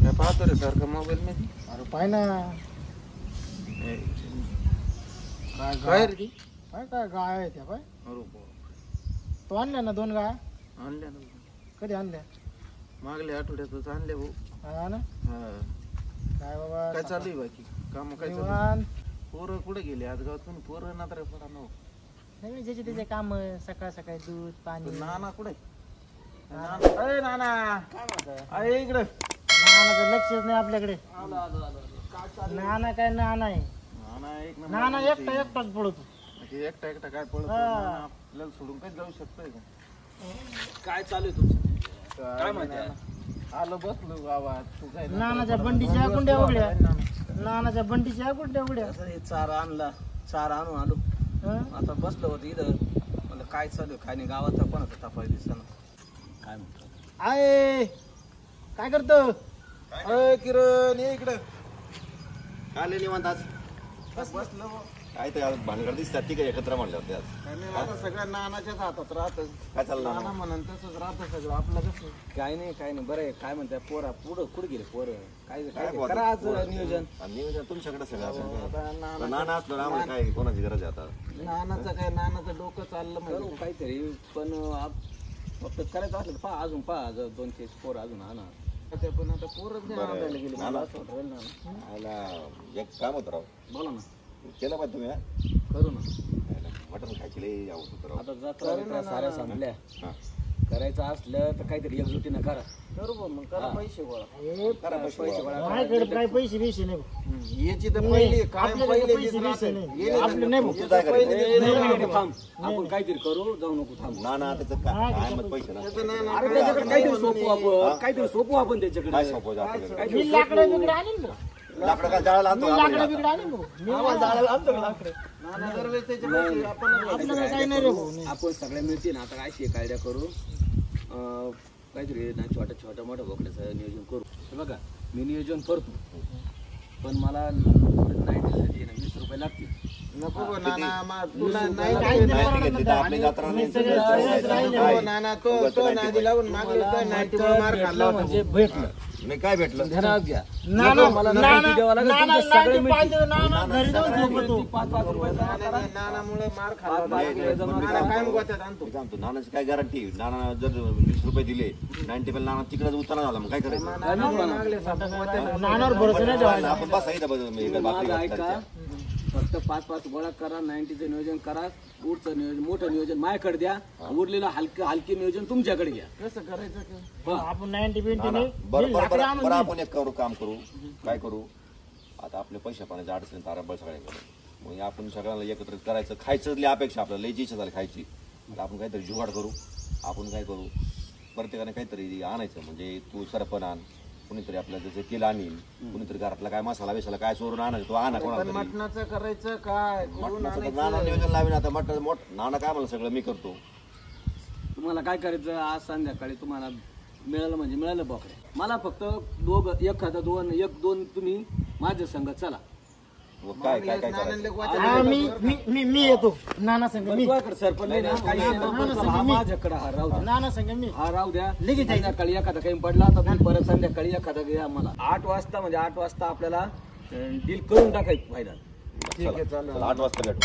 काय पाहतो रे सारखं मोबाईल मध्ये? अरे पाय ना काय रे ती? काय गाय आहे त्या पाय. अरे बाप. तो आणल्या ना 2 गाय. आणल्या ना कधी आणल्या? मागल्या आठवड्यातच आणल्या भाऊ. हा ना. हा. काय बाबा काय चालू आहे बाकी काम? काय चालू? निवांत. पोरं कुठे गेले आज गावातून? पोरं नात्र पडा नो. नाही ज्याचे त्याचे काम सकाळ सकाळी दूध पाणी. नाना कुठे? अरे नाना काय म्हणताय? अरे इकडे. नानाचं लक्षच नाही आपल्याकडे. नाना काय नाना आहे. नाना एक नंबर. नाना एकटाच पडतो. एकटा एकटा काय पळतो? हा. नाना आपल्याला सोडून काय जाऊ शकतोय का? काय चालू आहे तुमचं? काय माहिती? आलो बसलो गावात. तू काय नानाच्या बंडीच्या गुंड्या उघड्या. नानाच्या बंडीच्या गुंड्या उघड्या. हे चारा आणला, चारा आणून आलो. हं? आता बसलो होतो इथं. म्हणलं काय चालू आहे? काय नाही, गावात कोणाचा तापाय दिसना. काय म्हणतो? आहे काय करतो? अरे किरण ये इकडे. आले निवांत आज बसलो. काय तर भानगड दिसतात ती काय एकत्र म्हणल्यावर आज काय नाही, आता सगळ्या नानाच्याच हातात राहत. काय चाललं नाना म्हणून तसंच राहतं सगळं आपलं कसं. काय नाही बरं आहे. काय म्हणताय पोरा पुढं कुठे गेले पोरं? काय काय काय करा आज नियोजन. नियोजन तुमच्याकडे सगळं असेल आता काय? नाना नाना असलं ना आम्हाला काय कोणाची गरज आहे आता? नानाचं डोकं चाललं करू म्हणजे काहीतरी पण फक्त करायचं असलं तर अजून 2-3 पोरं अजून आणा. ते पण आता पोरच नाही आणायला गेले. नाना असं वाटेल ना. आला एक काम होतं राव, बोला ना, केलं पाहिजे तुम्ही हा? करू ना. मटण खायची लई आवडत होतं राव. आता जात्रा साऱ्या संपल्या. हा. करायचं असलं तर काहीतरी एकजुटीनं करा. बरोबर मग करा पैसे गोळा. करा पैसे गोळा. माझ्याकडे काय पैसे बिशे नाही. याची तर पहिली काय आपल्याकडे पहिले पैसे बिशे नाही. येले आपले नाही भाऊ. तू काय करायचं? नाही, थांब. आपण काहीतरी करू, जाऊ नको थांब. नाना त्याचं काय मत पैसे ना अरे त्याच्याकडे काहीतरी सोपू आपण, काहीतरी सोपू आपण त्याच्याकडे. काय सोपं आपल्याकडे? मी लाकडं बिकडं आणीन भाऊ. लाकडं काय जाळायला आणतो मी आपण लाकडं आता. बिकडं आणीन भाऊ. मी जाळायला आणतो ना लाकडं. नाना दरवेळेस त्याच्या पैसे आपण आपल्याला काही नाही रे भाऊ. नाही. आपण सगळ्या मिळतील ना आता. काय कायद्या करू, काहीतरी ना छोट्या मोठ्या बोकड्याचं नियोजन करू. हे बघा मी नियोजन करतो, पण मला 20 रुपये लागतील. नको गो नाना तुला नाही, नाही काहीच नाही नाही करणार घेतली तर आता. आपली जत्रा नाही. सगळं राहिले. हो नाना तो नादी लावून मागले तर 90 मार खाल्ला होता. म्हणजे भेटलं. नाही काय भेटलं? ध्यानात घ्या. नाना मला नाना नाना द्यावं लागेल. नाना तुमचं सगळं 90 मिळतील. पाहिजे. नाना घरी जाऊन झोपतो. 5-5 रुपये जमा करा. नानामुळे मार खाल्ला होता. नाही, नाही, नाना कायम गोत्यात आणतो. मी सांगतो नानाची काय गॅरंटी? नाना जर 20 रुपये दिले 90 पण नाना तिकडे उतारा झाला मग काय करायचं? नाना मागले सापा गोत्यात. नानावर भरोसा नाही ठेवायचा. आपण बसा इथं माझं बाकी ऐका, फक्त 5-5 गोळा करा. 90चं नियोजन करा. पुढचं नियोजन मोठं नियोजन माझ्याकडे द्या. उरलेलं हलकी नियोजन तुमच्याकडे घ्या. कसं करायचं ते? आपण 90-20 नाही. बरं आपण एक काम करू. काय करू आता? आपल्या पैशा पाण्याची अडचण ताराबळ सगळ्यांकडे. मग आपण सगळ्यांना एकत्र करायचं. खायचं अपेक्षा आपल्याला लई इच्छा झाली खायची. आता आपण काहीतरी जुगाड करू. आपण काय करू, प्रत्येकाने काहीतरी आणायचं. म्हणजे तू सरपण आण, कुणीतरी आपल्याला जसं तेल आणीन, कुणीतरी घरातला काय मसाला बिसाला काय चोरून आणायचं तो आणा. पण कोणाला मटणाचं करायचं काय? कुठून नाना नियोजन लावीन आता. नाना काय मला सगळं मी करतो. तुम्हाला काय करायचं, आज संध्याकाळी तुम्हाला मिळालं म्हणजे मिळालं बोकड्या. मला फक्त एखादा 1-2 तुम्ही माझ्या संग चला. काय काय काय करायचं? नानांले हा, मी येतो. नाना संग मी. सरपंच नाही ना, काही नाही. हा माझ्याकडे हा राहू द्या. नाना संग मी. हा राहू द्या. लगेच संध्याकाळी एखादा काही पडला तर तुम्ही परत संध्याकाळी एखादा घ्या. मला 8 वाजता म्हणजे 8 वाजता आपल्याला डील करून टाकायचं फायदा. ठीक आहे चालेल. चला 8 वाजता भेटू.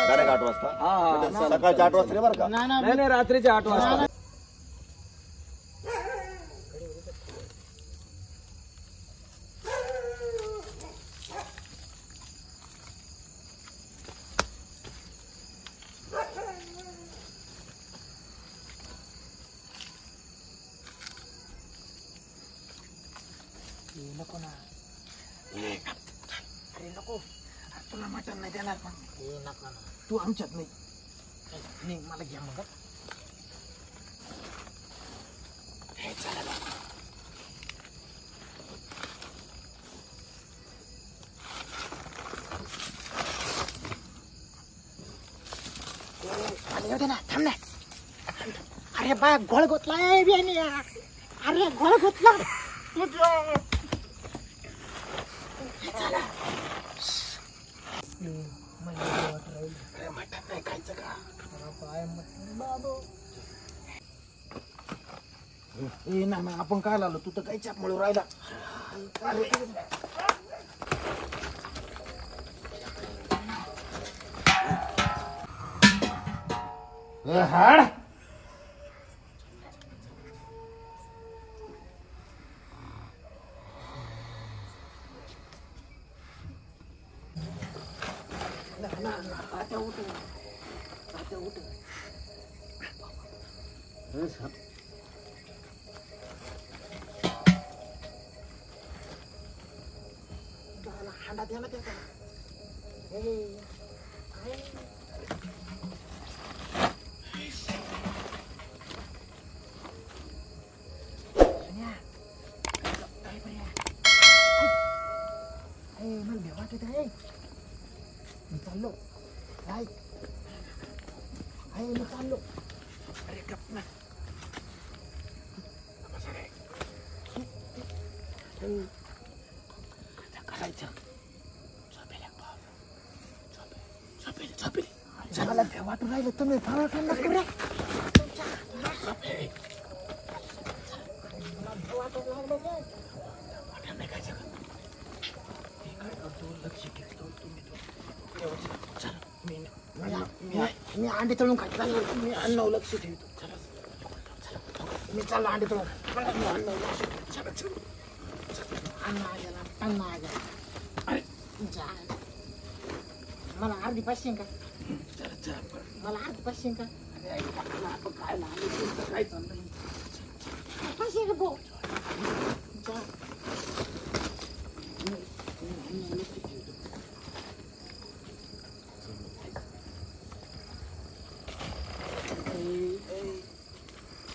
डायरेक्ट 8 वाजता. हा सकाळच्या 8 वाजता रे बरं का? नाना नाही रात्रीच्या 8 वाजता. नको ना. अरे नको, तुला मटण नाही देणार पण. नको ना. तू आमच्यात नाही. नाही मला घ्या मग. येऊ दे ना, थांब ना. अरे बा घोळ गोतलाय बियाणी. अरे घोळ गोतला. मटण नाही खायचं का? ए ना ना आपण काय आलो तू तर काही चाप म्हणून राहिला हाड हांडा द्या ना त्याचा मला भे वाटत आहे मी चाललो काय मी चाललो अरे गप ना करायचं मला भे वाटून राहिलं तुम्ही फळ खाल्ला करूया मी अंडे तळून खात मी अन्न लक्ष ठेवतो मी चाललो अंडे तळून अन्न मला अर्धी पाचशे का मला अर्धी पाचशे का काय चाललंय पाचशे का भाऊ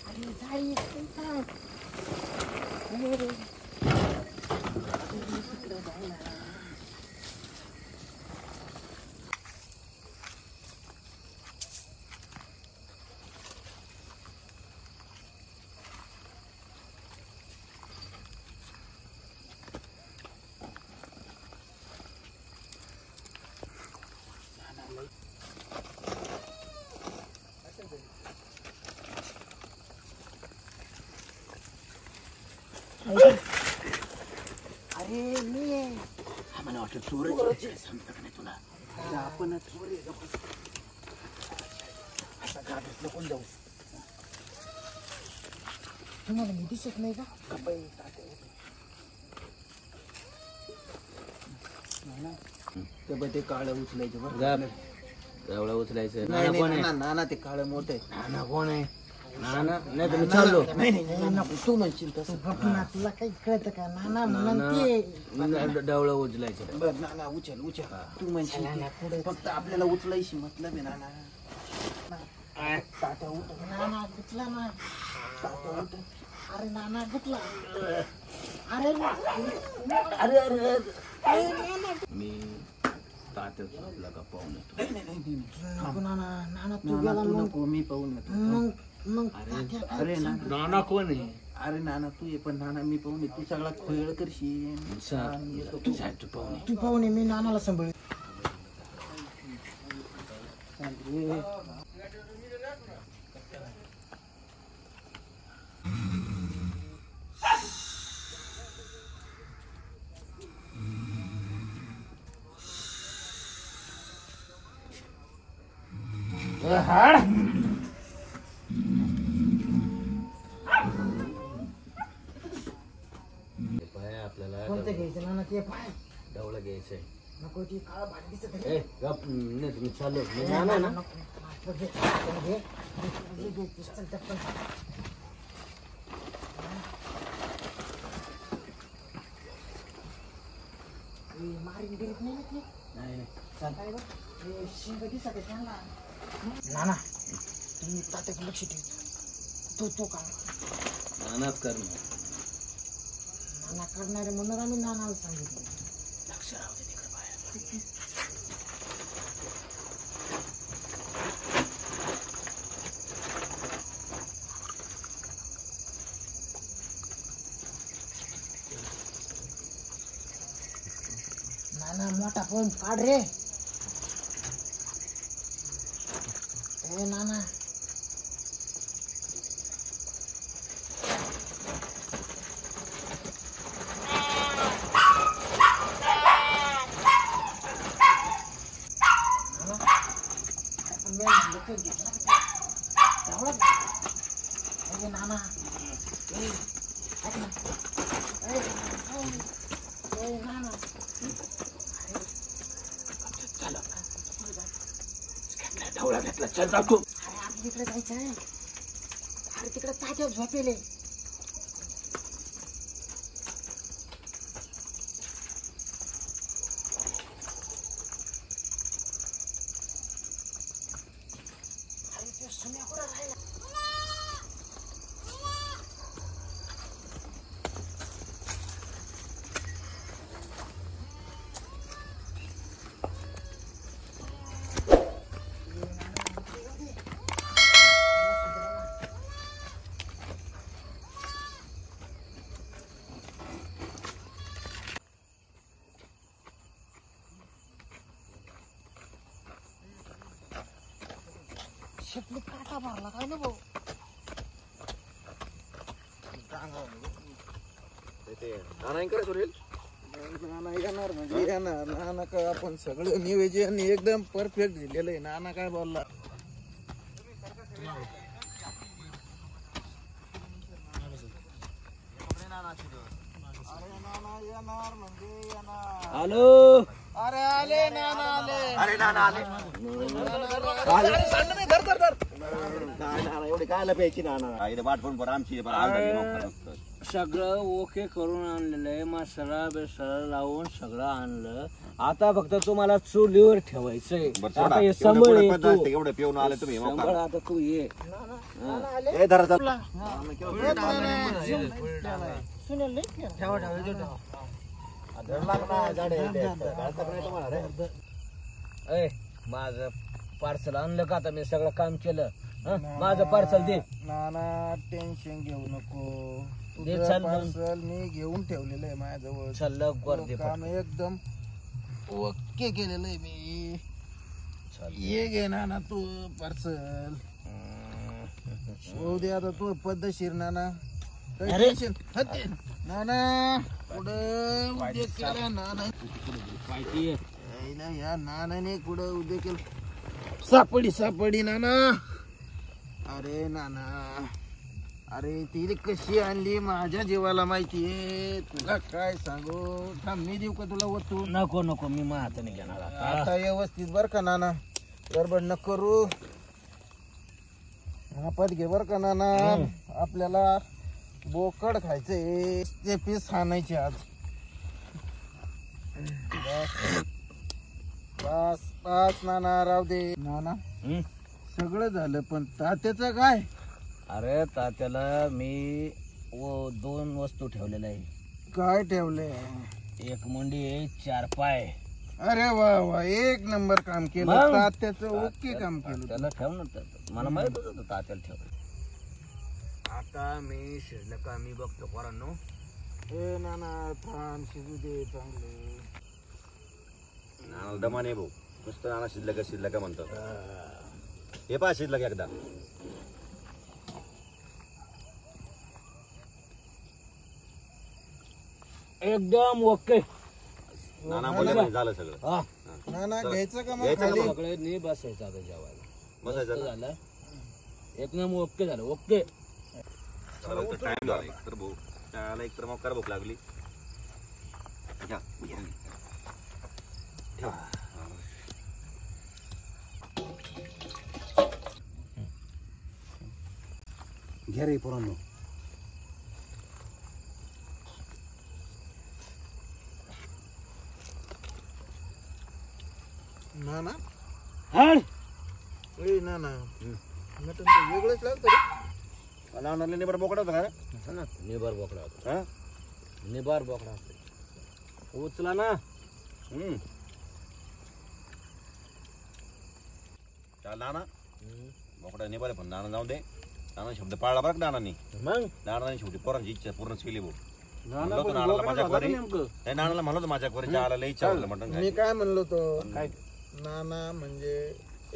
अरे झाडी अरे मी मला वाटलं चोरच सांगता का नाही तुला आपण असा गाडीतलं कोण जाऊ तुम्हाला मी दिसत नाही का ते काळं उचलायचं बरं एवढा उचलायचं नाही नाना ते काळं मोठं आहे नाना कोण आहे नाना नाही तर मी चाललो नाही तू म्हणशील तसं ना तुला काही कळतं का नाना म्हणते डवळं उचलायचं बरं नाना उचल तू म्हणशील फक्त आपल्याला उचलायची मतलब आहे नाना तात्या उठ नाना गुतला ना तात्या उठ अरे नाना गुतला अरे अरे मी तात्याच आपला का पाहून येतो नाना तू गेला नको मी पाहून येतो मग अरे नाना कोण आहे अरे नाना तू ये पण नाना मी पाहून तू सगळा खोळ करशील तू पाहून तू पाहुणे मी नानाला सांभाळ आपल्याला कोणतं घ्यायचं नाना ते पाय डवळं घ्यायचंय नको ती काळा भाट दिसत ए गप नाही तुम्ही चाललो मी नाना ना मारीन बिरीत नाही ना नाही चालताय बघ शिंग दिसत आहे त्यांना नाना तुम्ही तात्याकडे लक्ष ठेव तो का नानाच करणार नाना करणारे म्हणून आम्ही नानाला सांगितलं लक्ष राहू दे तिकडे बाहेर नाना मोठा फोन काढ रे ए नाना चल जातो. अरे आपल्या तिकडे जायचं आहे. अरे तिकडे तात्या झोपेले. अरे ते सुन्या कुठं राहिला? शेपली काटा मारला काय ना भाऊ. नाना येणार म्हणजे येणार. नाना काय आपण सगळं नियोजन एकदम परफेक्ट दिलेलं आहे. नाना काय बोलला येणार म्हणजे येणार. हॅलो अरे आले नाना आले. अरे नाना आले एवढे काय प्यायची नाना इथे वाटपून पण आमची सगळं ओके करून आणलेलं आहे. मसाला बेसाला लावून सगळं आणलं. आता फक्त तुम्हाला चुलीवर ठेवायचंय. आता हे सांभाळ ये तू. एवढे पिऊन आले तुम्ही सांभाळ आता तू ये. माझं पार्सल आणलं का? आता मी सगळं काम केलं. माझं पार्सल दे. नाना टेन्शन घेऊ नको. दे तुझं चल मग. पार्सल मी घेऊन ठेवलेलं आहे माझ्याजवळ. चल लवकर दे. काम एकदम ओके केलेलं आहे मी. चल. ये घे नाना तू पार्सल. होऊ दे आता तू पद्धतशीर नाना. काही अरे. टेन्शन हटे. नाना कुठं उद्योग केला नाना. या नानाने कुठं उद्योग केला. सापडी नाना. अरे नाना अरे ती कशी आणली माझ्या जीवाला माहितीये. तुला काय सांगू. थांब मी देऊ का तुला वस्तू. नको नको मी माझ्या हाताने घेणार आता. आता व्यवस्थित बर का नाना. गडबड न करू. मापात घे बर का नाना. आपल्याला बोकड खायचंय. ते पीस आणायचे आज. बस बस नाना राहू दे. नाना सगळं झालं पण तात्याचं काय. अरे तात्याला मी दोन वस्तू ठेवलेल्या आहे. काय ठेवलंय. एक मुंडी आहे 4 पाय. अरे वा वा एक नंबर काम केलं. मग? तात्याचं ओके काम केलं. त्याला ठेव ना. मला माहित होतं तात्याला ठेव. आता मी शिजलं का मी बघतो पोरांनो. ए नाना थांब शिजू दे चांगले. नाना दमाने भाऊ नुसतं नाना शिजलं का म्हणतात. हे पहा शिजलं का एकदा. एकदम ओके. नाना बोलले झालं सगळं. हा नाना घ्यायचं का मग घ्यायचं का खाली. मग? सगळे नी बसायचं आता जेवायला. बसायचं मस्त ना? झालं. एकदम ओके झालं. ओके. टाइम झाला एक तर भाऊ त्याला एक तर मग कर भूक लागली. घ्या, घ्या. ठेवा. घे रे पोरांनो. नाना हाड. ए नाना मटण तर वेगळंच लागतं रे. नानाला नेबर बोकडा होता का रे? निबार बोकडा होता. हा? निबार बोकडा होता. उचला ना. त्या नाना बोकडा नेबर पण नाना जाऊ दे. नाना शब्द पाळला बरं का नानांनी. मग नानाने शेवटी पोरांची इच्छा पूर्णच केली भाऊ. नाना म्हणलं पण होतं नानाला बोकडा माझ्या होता घरी. नेमकं. त्या नानाला म्हणलं होतं माझ्या घरी आला लई इच्छा होतं मटण मी खायची. काय म्हणलो तो काय नाना म्हणजे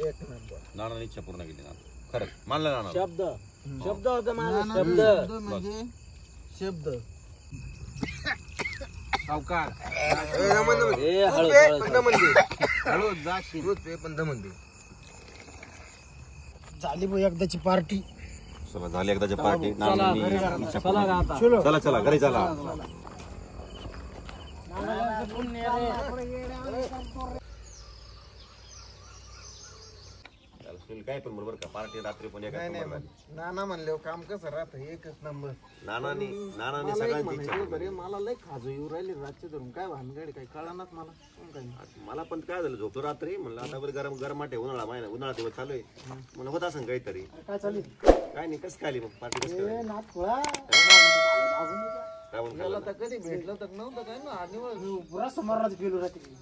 एक नंबर. नानाने इच्छा पूर्ण केली नाना. खरं मानलं नाना. शब्द शब्द होता माझा. नाना शब्द. शब्द म्हणजे शब्द. सावकार. ए, रमण दमन. ए तूच हळू पे, हळू. पण दमन दे. हळू जाशील. तूच पे, पण दमन दे. झाली भाऊ एकदाची पार्टी. चला झाली एकदाची पार्टी. चला घरी जा. चला गा आता. चला चला घरी चला. काय पण बरोबर का पार्टी रात्री पण एका नाही नाही नाना म्हणल्यावर काम कसं राहतं एकच नंबर. नानानी मला एक सगळ्यांची इच्छा म्हणायचं होतं रे, मला लय खाजू येऊ राहिली रातच्या धरून. काय भानगड काय कळणार मला कोण काय. मला पण काय झालं झोपतो रात्री म्हणलं आता बरं गरमाट आहे उन्हाळा महिना उन्हाळा दिवस चालू आहे म्हणलं होत असं काहीतरी काय चालू काय नाही कसं काय आली मग पार्टी कसं काय नाथ खोळा काय म्हणून याला तर कधी भेटलं तर नव्हतं काय ना आणि पुरा समोरच गेलो रात्री.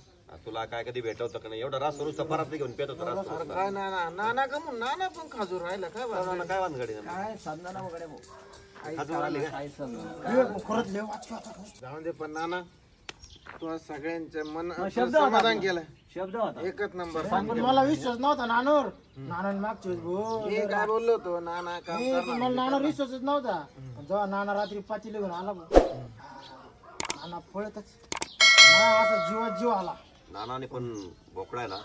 तुला काय कधी भेटलं होतं का नाही एवढा रास नुसता परत घेऊन पेत होता रास काय नाना का म्हणून नाना पण खाजू राहिला काय भानगड. काय वांदगडी काय साधना ना वगैरे भाऊ. खाजून आली का खरंच लय वाचतो आता. जाऊन दे पण नाना तू आज सगळ्यांच्या मन समाधान केलं. शब्द होता. एकच नंबर. पण मला विश्वास नव्हता नानोर. नानान मागच्या वेळेस भाऊ. मी काय बोललो होतो नाना काम मी करणार. मला नानावर विश्वासच नव्हता. जेव्हा नाना रात्री पाचीला घेऊन आला भाऊ. नाना पळतच. असा जीवात जीव आला. नानाने पण बोकडा आहे ना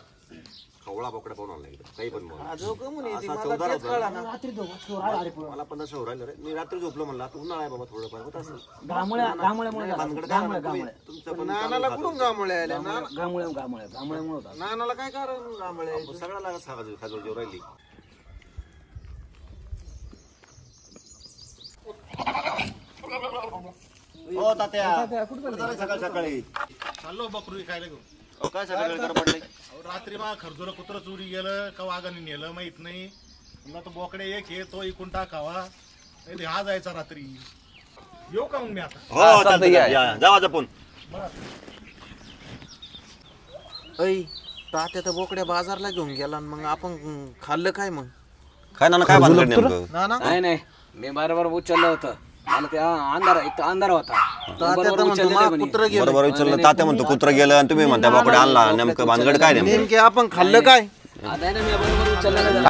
खवळा बोकडा पाहून आणला इकडे काही पण बोला. जो का म्हणे ती असा मला चौदार तेच होता. कळा ना. रात्री दोघं चोर आला रे पळून. मला पण असं राहिलं रे मी रात्री झोपलो म्हणलं आता उन्हाळा आहे बाबा थोडंफार होत असं गामुळे भानगड काय म्हणा तुम्ही? तुमचं पण नानाला कुठून गामळे आले गामुळे होता. नानाला काय कारण गामळे आपण सगळ्याला खाजवळ जेव राहिली हो तात्या कुठं चाललंय सकाळी सकाळी चाललो बकरू खायला घेऊन. अहो, काय सकाळी कर पडलंय रात्री मा खरजोला कुत्र चोरी गेलं का वाघाने नेलं माहित नाही. पुन्हा तो बोकडे एक हे तो इकून टाकावा नाही ते हा जायचा रात्री. येऊ का मग मी आता. हो चालतंय या जावा जपून ऐ तात्या तर बोकड्या बाजारला घेऊन गेला आणि मग आपण खाल्लं काय मग काय ना काय भानगड नेमकं नाना. नाही मी बरोबर उचललं होतं. मला ते अंधार होता. तात्या तर म्हणतो मा कुत्रं गेलं. बरोबर विचारलं तात्या म्हणतो कुत्र गेलं आणि तुम्ही म्हणता बोकडे आणला नेमकं भानगड काय नेमकं नेमके आपण खाल्लं काय. आता आहे ना मी बरोबर उचललं